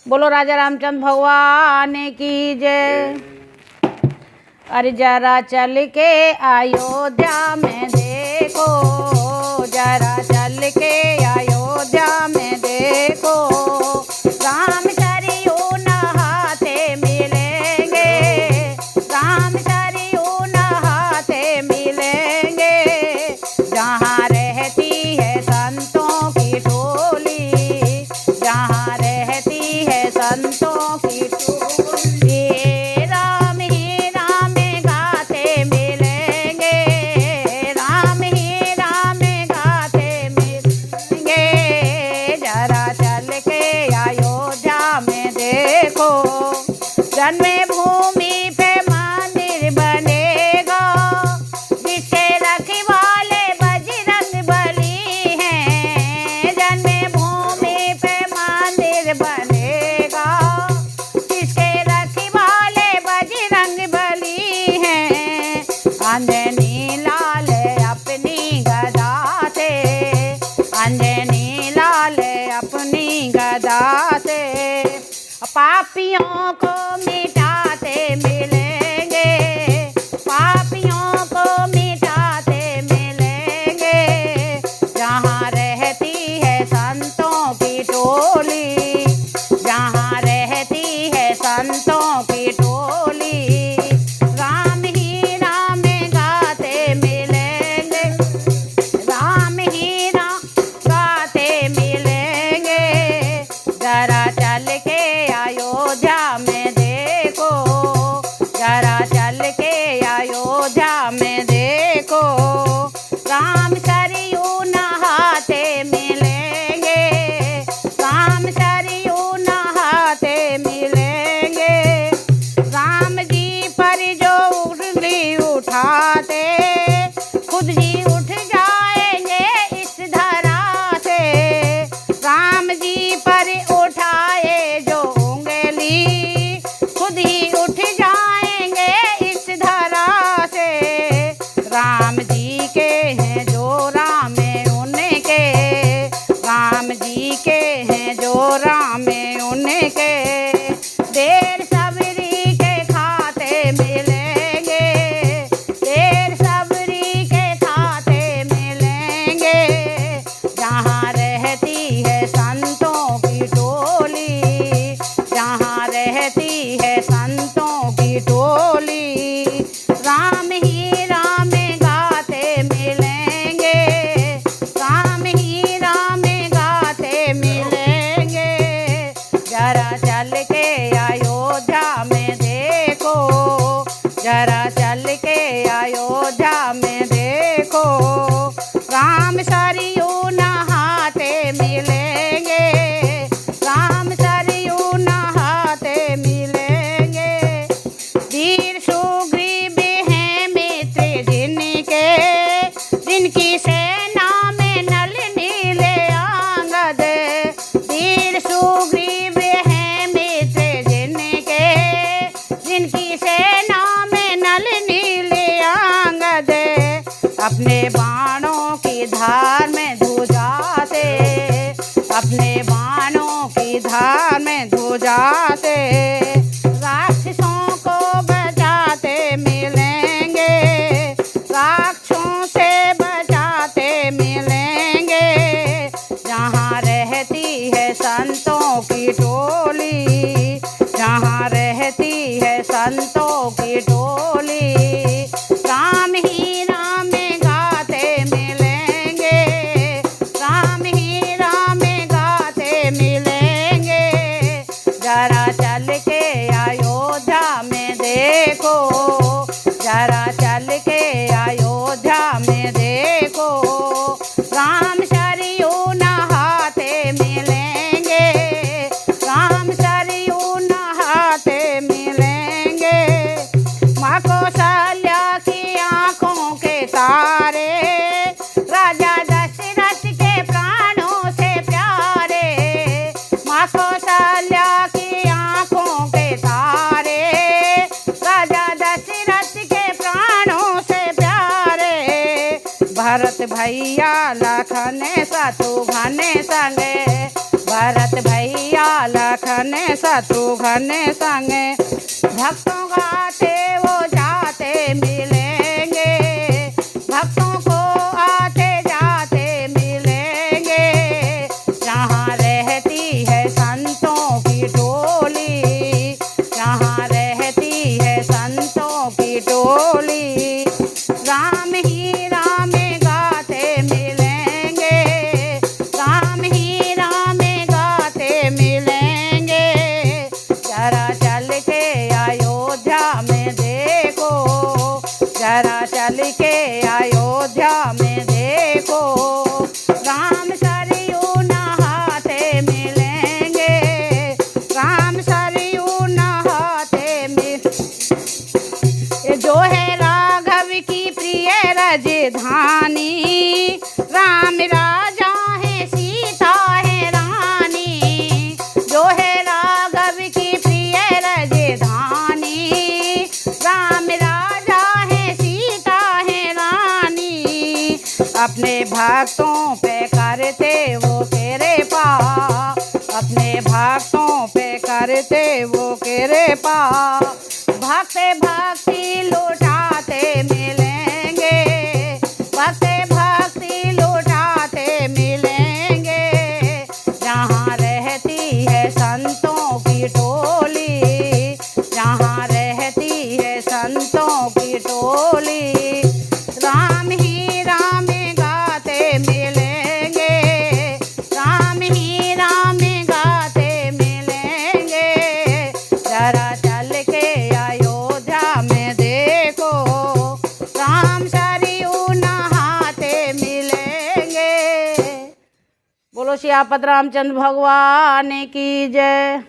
बोलो राजा रामचंद्र भगवान की जय। अरे जरा चल के अयोध्या में देखो, जरा चल के अयोध्या में देखो, राम सरयू नहाते मिलेंगे, राम सरयू नहाते मिलेंगे, जहाँ रहती है संतों की टोली, जहाँ रहती है संतों की टोली, राम ही राम गाते मिलेंगे, राम ही राम गाते मिलेंगे, जरा चल के अयोध्या में देखो, जन्मभूमि पे मंदिर बनेगा, जिसके रखवाले बजरंगबली हैं, जन्मभूमि पे मंदिर बनेगा, जिसके रखवाले बजरंगबली हैं, अंजनी लाल अपनी गदा से, अंजनी लाल अपनी गदा से, पापियों को मिटाते मिलेंगे, पापियों को मिटाते मिलेंगे, जहाँ रहती है संतों की टोली, जहाँ रहती है संतों की टोली, राम ही राम गाते मिलेंगे, राम ही राम गाते मिलेंगे, जरा चल के अयोध्या में देखो, जरा चल के अयोध्या में देखो, राम सरयू नहाते मिलेंगे, राम सरयू नहाते मिलेंगे, राम जी पर जो उंगली उठाते, खुद जी उठ जाएंगे इस धरा से, राम जी पर उठाए जो उंगली, खुद ही उठ जाएंगे इस धरा से, राम जी के हैं जो राम उनके, राम जी के हैं जो राम उनके, देर सबरी के खाते मिलेंगे, देर सबरी के खाते मिलेंगे, जहाँ रहती है संतों की टोली, जहाँ रहती है संतों की टोली, राम ही राम गाते मिलेंगे, राम ही राम गाते मिलेंगे, जरा चल के अयोध्या में देखो, जरा चल के अयोध्या में देखो, राम सरयू नहाते मिलेंगे, राम सरयू नहाते मिलेंगे, वीर सुग्रीव हैं मित्र जिनके, जिनकी सेना में नल नीले अंगद, वीर सुग्रीव हैं मित्र जिनके, जिनकी सेना में नल नीले अंगद, अपने बाणों की धार में ध्वजा से, अपने बाणों की धार में ध्वजा से, राक्षसों को बचाते मिलेंगे, राक्षसों से बचाते मिलेंगे, जहाँ रहती है संतों की टोली, जहाँ रहती है संतों की टोली, राम ही राम गाते मिलेंगे, राम ही राम गाते मिलेंगे, जरा चल के अयोध्या में देखो, जरा चल के अयोध्या में देखो, राम सरयू नहाते मिलेंगे, राम सरयू नहाते मिलेंगे, माँ कौशल्या की आंखों के तारे, राजा दशरथ के प्राणों से प्यारे, माँ कौशल्या की आंखों के तारे, राजा दशरथ के प्राणों से प्यारे, भरत भैया लखन शत्रुघ्न संगे, भरत भैया लखन घन शत्रुघ्न संग भक्तों गाते वो जाते मिलेंगे, भक्तों को आते जाते मिलेंगे। जहाँ रहती है संतों की टोली, जहाँ रहती है संतों की टोली, राम ही राम गाते मिलेंगे, राम ही राम गाते मिलेंगे। जरा चल के अयोध्या में देखो, जरा चल के अयोध्या में देखो, राम सरयू नहाते मिलेंगे, राम सरयू नहाते मिल। जो है राघव की प्रिय राजधानी, राम राजा है सीता है रानी। जो है राघव की प्रिय राजधानी, राम राजा है सीता है रानी। अपने भक्तों पे करते वो कृपा, अपने भक्तों पे करते वो कृपा। भक्त भक्ति लुटाते मिलेंगे, भक्त भक्ति लुटाते मिलेंगे। जहाँ रहती है संतों की टोली, जहाँ रहती है संतों की टोली, राम ही राम गाते मिलेंगे, राम ही राम गाते मिलेंगे। जरा चल के अयोध्या में देखो, राम सरयू नहाते मिलेंगे। बोलो सियापत रामचंद्र भगवान की जय।